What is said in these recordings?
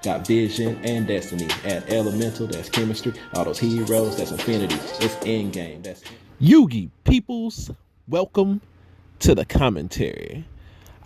Got vision and destiny. Add elemental, that's chemistry. All those heroes, that's infinity. It's endgame. That's Yugi peoples. Welcome to the commentary.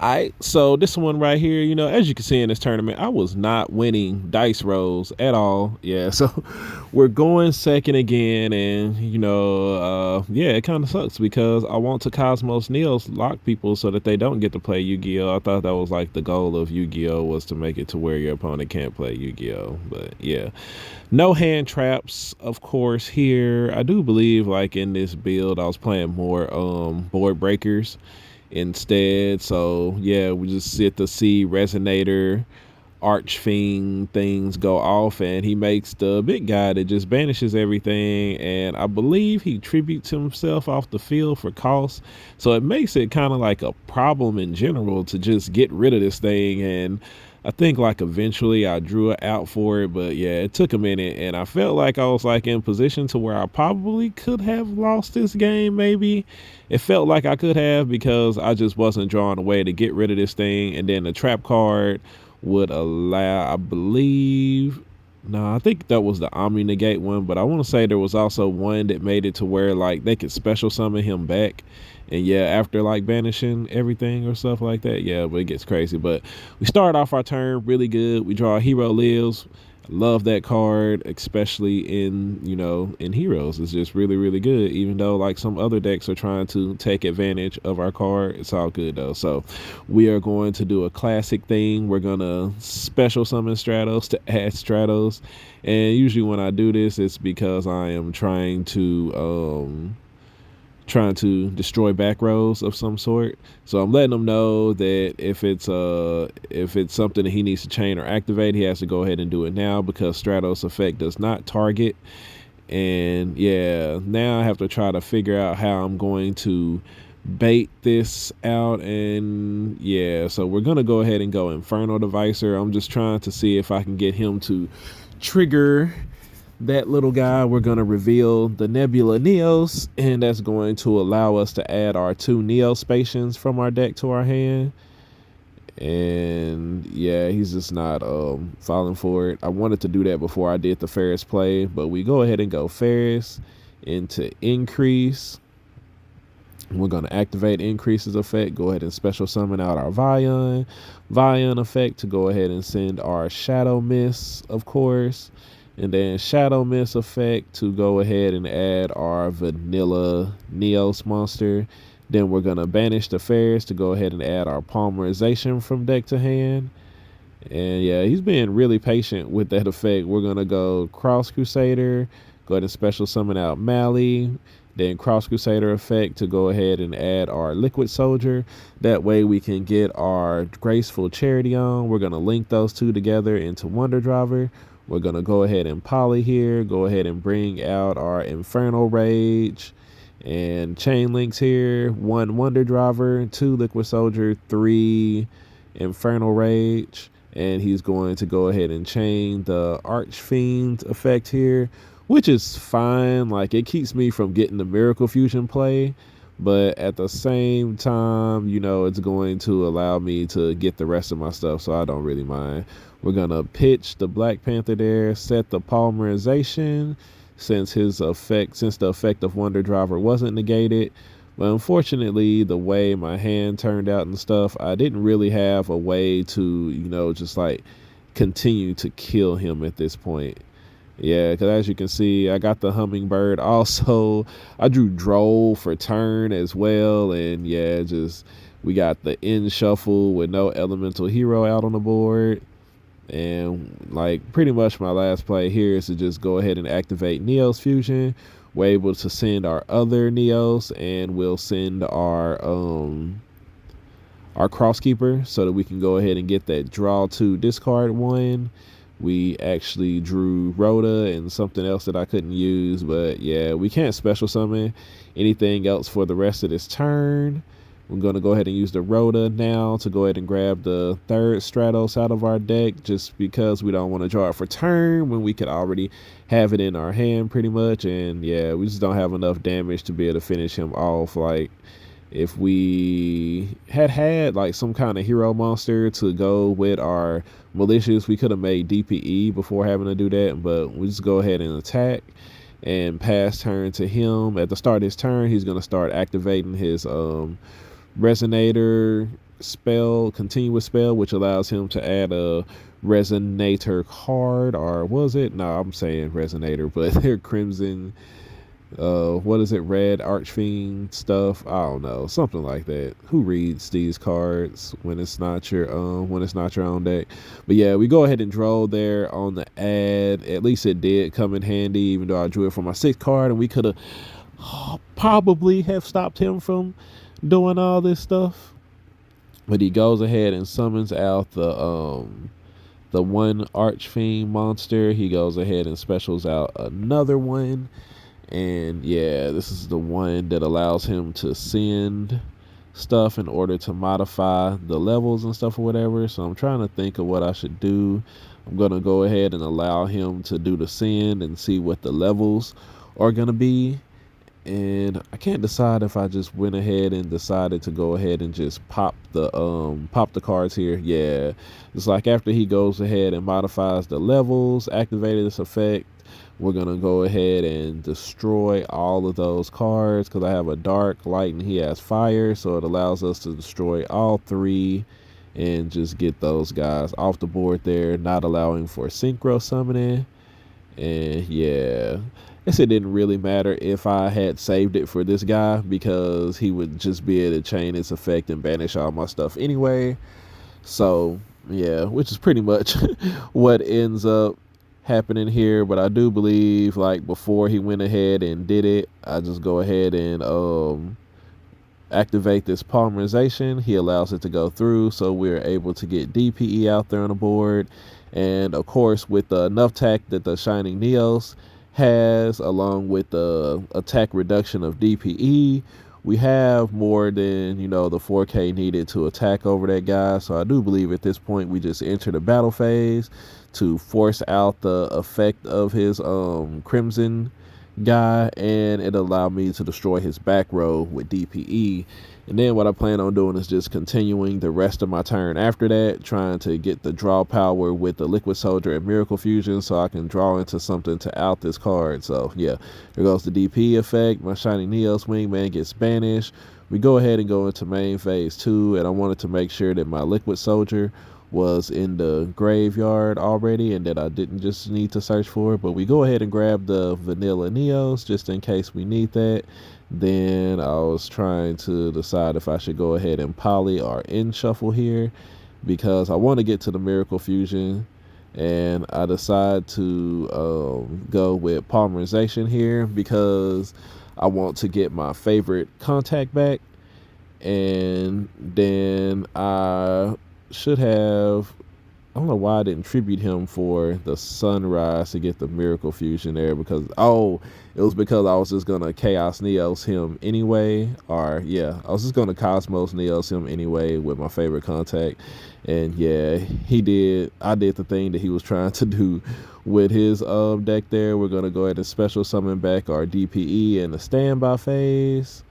Alright, so this one right here, as you can see in this tournament, I was not winning dice rolls at all. Yeah, so we're going second again, and yeah, it kind of sucks because I want to Cosmo Neos lock people so that they don't get to play Yu-Gi-Oh. I thought that was like the goal of Yu-Gi-Oh was to make it to where your opponent can't play Yu-Gi-Oh. But yeah, no hand traps, of course. Here, I do believe like in this build, I was playing more board breakers instead. So yeah, we just sit to see Resonator, Archfiend things go off, and he makes the big guy that just banishes everything, and I believe he tributes himself off the field for cost. So it makes it kind of like a problem in general to just get rid of this thing, and I think like eventually I drew it out for it, but yeah, it took a minute, and I felt like I was like in position to where I probably could have lost this game. Maybe it felt like I could have, because I just wasn't drawing a way to get rid of this thing. And then the trap card would allow, I believe, no, I think that was the Omni Negate one, but I want to say there was also one that made it to where like they could special summon him back. And yeah, after like banishing everything or stuff like that. Yeah, but it gets crazy. But we start off our turn really good. We draw Hero Lives. Love that card, especially in in Heroes. It's just really, really good. Even though like some other decks are trying to take advantage of our card, it's all good though. So we are going to do a classic thing. We're gonna special summon Stratos to add Stratos. And usually when I do this, it's because I am trying to destroy back rows of some sort. So I'm letting him know that if it's something that he needs to chain or activate, he has to go ahead and do it now, because Stratos effect does not target. And yeah, now I have to try to figure out how I'm going to bait this out. And yeah, so we're gonna go ahead and go Infernal Devicer. I'm just trying to see if I can get him to trigger that little guy. We're going to reveal the Nebula Neos, and that's going to allow us to add our 2 Neospacians from our deck to our hand. And yeah, he's just not falling for it. I wanted to do that before I did the Ferris play, but we go ahead and go Ferris into Increase. We're going to activate Increase's effect, go ahead and special summon out our Vion effect to go ahead and send our Shadow Mist, of course. And then Shadow Mist effect to go ahead and add our Vanilla Neos monster. Then we're going to banish the Ferris to go ahead and add our Polymerization from deck to hand. And yeah, he's being really patient with that effect. We're going to go Cross Crusader, go ahead and special summon out Mally. Then Cross Crusader effect to go ahead and add our Liquid Soldier. That way we can get our Graceful Charity on. We're going to link those two together into Wonder Driver. We're going to go ahead and poly here, go ahead and bring out our Infernal Rage and chain links here. 1 Wonder Driver, 2 Liquid Soldier, 3 Infernal Rage. And he's going to go ahead and chain the Archfiend effect here, which is fine. Like, it keeps me from getting the Miracle Fusion play, but at the same time, it's going to allow me to get the rest of my stuff, so I don't really mind. We're going to pitch the Black Panther there, set the Polymerization, since the effect of Wonder Driver wasn't negated. But unfortunately, the way my hand turned out and stuff, I didn't really have a way to, just like continue to kill him at this point. Yeah, because as you can see, I got the Hummingbird. Also, I drew Droll for turn as well. And yeah, we got the End Shuffle with no Elemental Hero out on the board. And like pretty much my last play here is to just go ahead and activate Neos Fusion. We're able to send our other Neos, and we'll send our Crosskeeper so that we can go ahead and get that draw 2 discard 1. We actually drew Rhoda and something else that I couldn't use, but yeah, we can't special summon anything else for the rest of this turn. We're going to go ahead and use the Rhoda now to go ahead and grab the 3rd Stratos out of our deck, just because we don't want to draw it for turn when we could already have it in our hand pretty much. And yeah, we just don't have enough damage to be able to finish him off. Like, if we had like some kind of hero monster to go with our malicious, we could have made DPE before having to do that, but we just go ahead and attack and pass turn to him. At the start of his turn, he's going to start activating his resonator spell, continuous spell, which allows him to add a resonator card, or was it? No, I'm saying resonator, but they're crimson. What is it? Red Archfiend stuff. I don't know, something like that. Who reads these cards when it's not your own deck? But yeah, we go ahead and draw there on the ad. At least it did come in handy, even though I drew it for my 6th card, and we could have probably have stopped him from doing all this stuff. But he goes ahead and summons out the one Archfiend monster. He goes ahead and specials out another one. And yeah, this is the one that allows him to send stuff in order to modify the levels and stuff or whatever. So I'm trying to think of what I should do. I'm going to go ahead and allow him to do the send and see what the levels are going to be. And I can't decide if I just went ahead and decided to go ahead and just pop the cards here. Yeah, it's like after he goes ahead and modifies the levels, activated this effect, we're gonna go ahead and destroy all of those cards because I have a dark, light, and he has fire, so it allows us to destroy all 3 and just get those guys off the board there, not allowing for synchro summoning. And yeah, I guess it didn't really matter if I had saved it for this guy because he would just be able to chain its effect and banish all my stuff anyway. So yeah, which is pretty much what ends up happening here. But I do believe, like, before he went ahead and did it, I just go ahead and activate this polymerization. He allows it to go through, so we're able to get DPE out there on the board. And of course, with the enough attack that the Shining Neos has, along with the attack reduction of DPE, we have more than, the 4K needed to attack over that guy. So I do believe at this point we just enter the battle phase to force out the effect of his crimson guy, and it allowed me to destroy his back row with DPE. And then what I plan on doing is just continuing the rest of my turn after that, trying to get the draw power with the Liquid Soldier and Miracle Fusion so I can draw into something to out this card. So yeah, there goes the DP effect. My Shining Neos Wingman gets banished. We go ahead and go into main phase 2, and I wanted to make sure that my Liquid Soldier was in the graveyard already and that I didn't just need to search for it. But we go ahead and grab the Vanilla Neos just in case we need that. Then I was trying to decide if I should go ahead and poly or in shuffle here because I want to get to the Miracle Fusion, and I decide to go with polymerization here because I want to get my favorite contact back. And then I should have, I don't know why I didn't tribute him for the Sunrise to get the Miracle Fusion there, because it was because I was just gonna Chaos Neos him anyway, or yeah, I was just gonna Cosmos Neos him anyway with my favorite contact. And yeah, I did the thing that he was trying to do with his deck there. We're gonna go ahead and special summon back our DPE in the standby phase.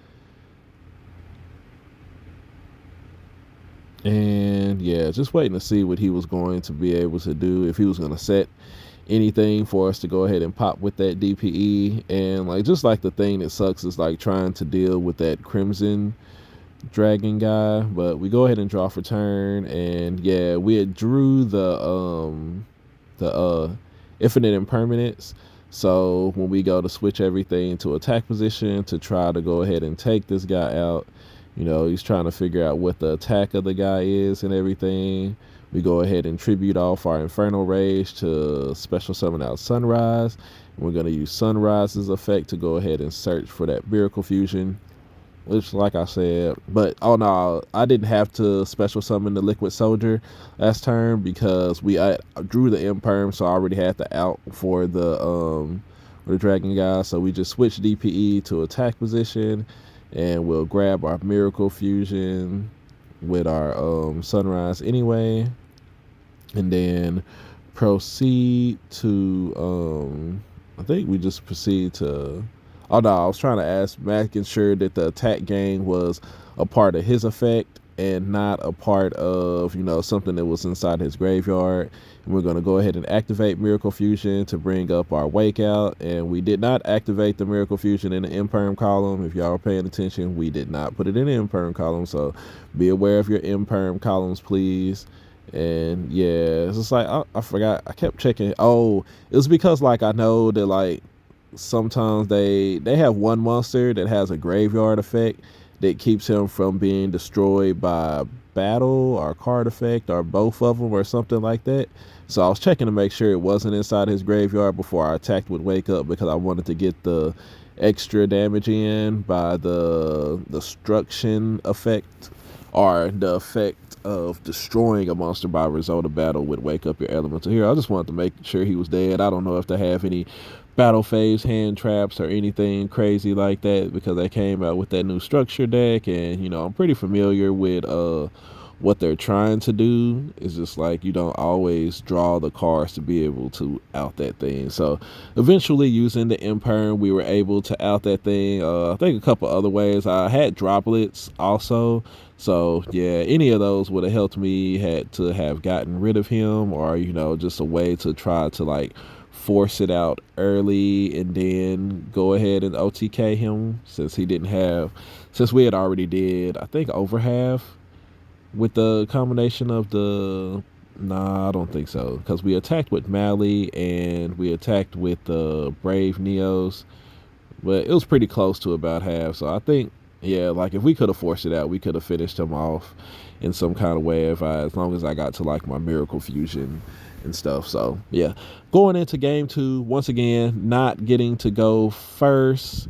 And yeah, just waiting to see what he was going to be able to do, if he was going to set anything for us to go ahead and pop with that DPE. And like, just like the thing that sucks is like trying to deal with that Crimson Dragon guy. But we go ahead and draw for turn, and yeah, we had drew the Infinite Impermanence. So when we go to switch everything to attack position to try to go ahead and take this guy out, he's trying to figure out what the attack of the guy is and everything. We go ahead and tribute off our Infernal Rage to special summon out Sunrise. We're going to use Sunrise's effect to go ahead and search for that Miracle Fusion, which, like I said, but oh no, I didn't have to special summon the Liquid Soldier last turn because I drew the Imperm, so I already had the out for the Dragon guy. So we just switched DPE to attack position, and we'll grab our Miracle Fusion with our Sunrise anyway, and then proceed to I think we just proceed to, Oh no, I was trying to ask, making sure that the attack gain was a part of his effect and not a part of, something that was inside his graveyard. And we're going to go ahead and activate Miracle Fusion to bring up our Wake Out. And we did not activate the Miracle Fusion in the imperm column. If y'all are paying attention, we did not put it in the imperm column. So be aware of your imperm columns, please. And yeah, it's just like, I forgot. I kept checking. Oh, it was because like I know that like sometimes they have one monster that has a graveyard effect that keeps him from being destroyed by battle or card effect or both of them or something like that. So I was checking to make sure it wasn't inside his graveyard before I attacked with Wake Up, because I wanted to get the extra damage in by the destruction effect, or the effect of destroying a monster by result of battle with Wake Up your elemental hero. I just wanted to make sure he was dead. I don't know if they have any battle phase hand traps or anything crazy like that, because they came out with that new structure deck, and I'm pretty familiar with what they're trying to do. It's just like you don't always draw the cards to be able to out that thing. So eventually, using the imperm, we were able to out that thing. I think a couple other ways. I had droplets also, so yeah, any of those would have helped me had to have gotten rid of him, or just a way to try to like force it out early and then go ahead and OTK him, since we had already did, I think, over half with the combination of the, nah, I don't think so, because we attacked with Mally and we attacked with the Brave Neos, but it was pretty close to about half. So I think, yeah, like if we could have forced it out, we could have finished him off in some kind of way as long as I got to like my Miracle Fusion and stuff. So yeah, going into game 2, once again, not getting to go first.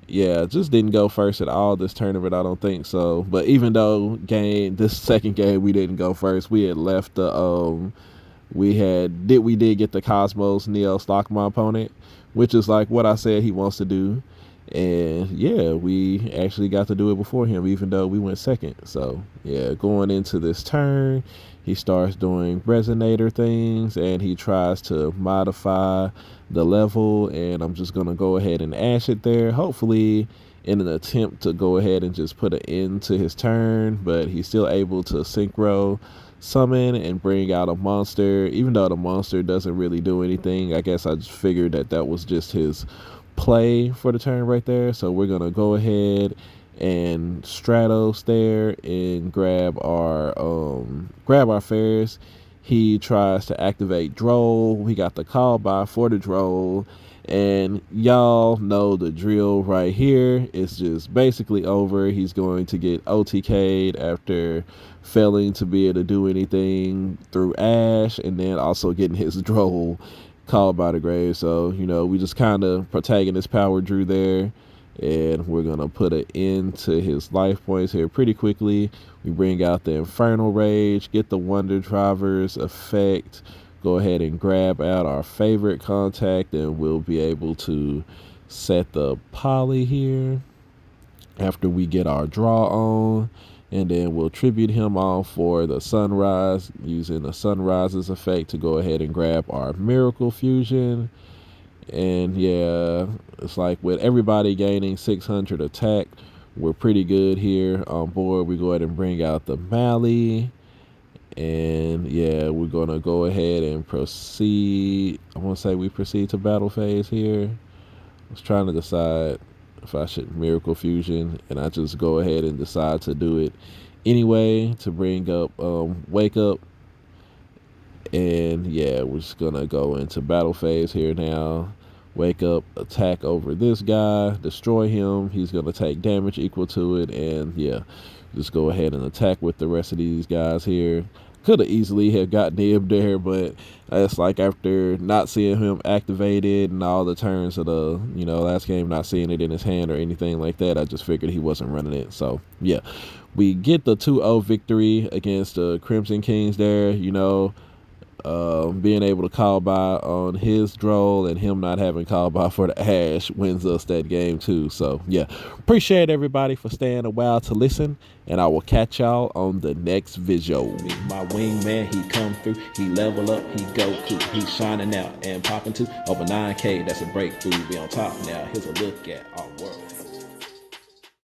Yeah, just didn't go first at all this tournament, I don't think so. But even though this second game we didn't go first, we had left the we did get the Cosmos Neos lock my opponent, which is like what I said he wants to do. And yeah, we actually got to do it before him, even though we went second. So yeah, going into this turn, he starts doing resonator things and he tries to modify the level, and I'm just gonna go ahead and ash it there, hopefully in an attempt to go ahead and just put an end to his turn. But he's still able to synchro summon and bring out a monster, even though the monster doesn't really do anything. I guess I just figured that was just his play for the turn right there. So we're gonna go ahead and Stratos there and grab our Ferris. He tries to activate Droll. We got the call by for the Droll, and y'all know the drill right here. It's just basically over. He's going to get OTK'd after failing to be able to do anything through Ash, and then also getting his Droll called by the grave. So we just kind of protagonist power drew there, and we're gonna put an end to his life points here pretty quickly. We bring out the Infernal Rage, get the Wonder Drivers effect, go ahead and grab out our favorite contact, and we'll be able to set the poly here after we get our draw on. And then we'll tribute him on for the Sunrise, using the Sunrise's effect to go ahead and grab our Miracle Fusion. And yeah, it's like with everybody gaining 600 attack, we're pretty good here on board. We go ahead and bring out the Mally. And yeah, we're going to go ahead and proceed. I want to say we proceed to battle phase here. I was trying to decide if I should Miracle Fusion, and I just go ahead and decide to do it anyway to bring up Wake Up. And yeah, we're just gonna go into battle phase here now. Wake Up, attack over this guy, destroy him. He's gonna take damage equal to it, and yeah, just go ahead and attack with the rest of these guys here. Could have easily have got Nib there, but it's like after not seeing him activated and all the turns of the last game, not seeing it in his hand or anything like that, I just figured he wasn't running it. So yeah, we get the 2-0 victory against the Crimson Kings there. Being able to call by on his droll and him not having call by for the Ash wins us that game too. So yeah, appreciate everybody for staying a while to listen, and I will catch y'all on the next video. My wingman, he come through, he level up, he go cool, he shining out and popping too over 9K. That's a breakthrough. We on top now. Here's a look at all